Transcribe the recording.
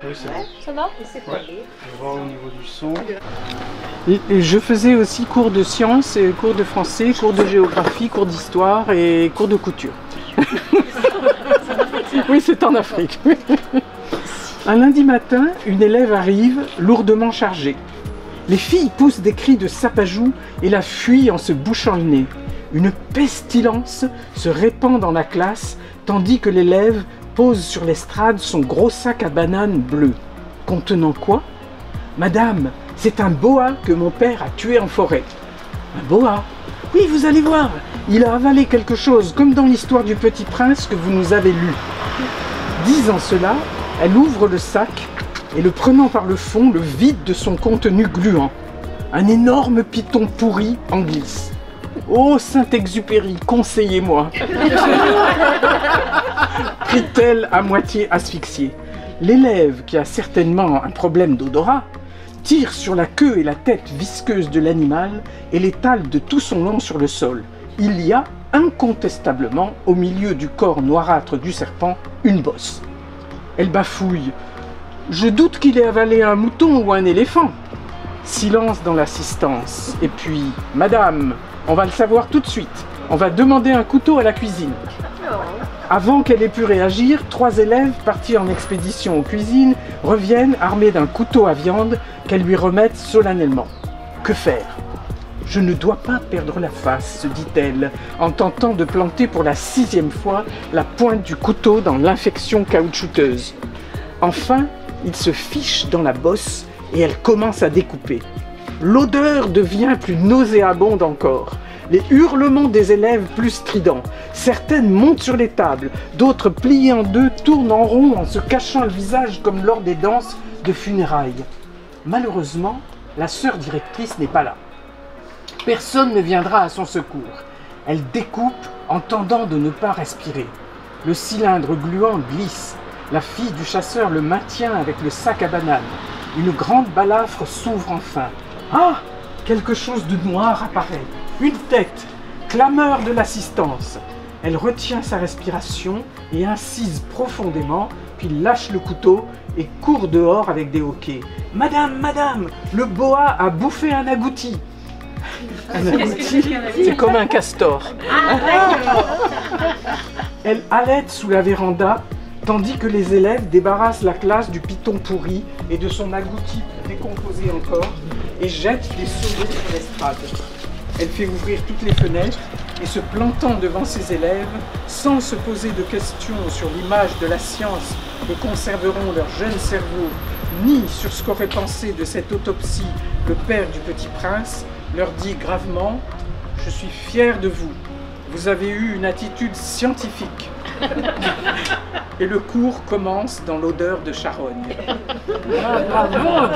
Oui, c'est bon. Ça va? Ouais. Je vois au niveau du son. Et je faisais aussi cours de sciences, cours de français, cours de géographie, cours d'histoire et cours de couture. Oui, c'est en Afrique. Un lundi matin, une élève arrive, lourdement chargée. Les filles poussent des cris de sapajou et la fuient en se bouchant le nez. Une pestilence se répand dans la classe, tandis que l'élève pose sur l'estrade son gros sac à bananes bleu. Contenant quoi? Madame, c'est un boa que mon père a tué en forêt. Un boa? Oui, vous allez voir, il a avalé quelque chose, comme dans l'histoire du Petit Prince que vous nous avez lu. Disant cela, elle ouvre le sac et, le prenant par le fond, le vide de son contenu gluant. Un énorme python pourri en glisse. Oh, Saint-Exupéry, conseillez-moi, crie-t-elle à moitié asphyxiée. L'élève, qui a certainement un problème d'odorat, tire sur la queue et la tête visqueuse de l'animal et l'étale de tout son long sur le sol. Il y a incontestablement, au milieu du corps noirâtre du serpent, une bosse. Elle bafouille. Je doute qu'il ait avalé un mouton ou un éléphant. Silence dans l'assistance. Et puis, madame, on va le savoir tout de suite. On va demander un couteau à la cuisine. Avant qu'elle ait pu réagir, 3 élèves partis en expédition aux cuisines reviennent armés d'un couteau à viande qu'elles lui remettent solennellement. Que faire? Je ne dois pas perdre la face, se dit-elle, en tentant de planter pour la 6e fois la pointe du couteau dans l'infection caoutchouteuse. Enfin, il se fiche dans la bosse et elle commence à découper. L'odeur devient plus nauséabonde encore. Les hurlements des élèves plus stridents. Certaines montent sur les tables, d'autres pliées en deux tournent en rond en se cachant le visage comme lors des danses de funérailles. Malheureusement, la sœur directrice n'est pas là. Personne ne viendra à son secours. Elle découpe en tendant de ne pas respirer. Le cylindre gluant glisse. La fille du chasseur le maintient avec le sac à bananes. Une grande balafre s'ouvre enfin. Ah! Quelque chose de noir apparaît. Une tête. Clameur de l'assistance. Elle retient sa respiration et incise profondément, puis lâche le couteau et court dehors avec des hoquets. « Madame, madame, le boa a bouffé un agouti !» Un agouti, c'est comme un castor. Elle halète sous la véranda, tandis que les élèves débarrassent la classe du python pourri et de son agouti décomposé encore, et jettent des seaux d'eau sur l'estrade. Elle fait ouvrir toutes les fenêtres et se plantant devant ses élèves, sans se poser de questions sur l'image de la science que conserveront leurs jeunes cerveaux, ni sur ce qu'aurait pensé de cette autopsie le père du Petit Prince, leur dit gravement « Je suis fier de vous, vous avez eu une attitude scientifique. » Et le cours commence dans l'odeur de charogne. Bravo!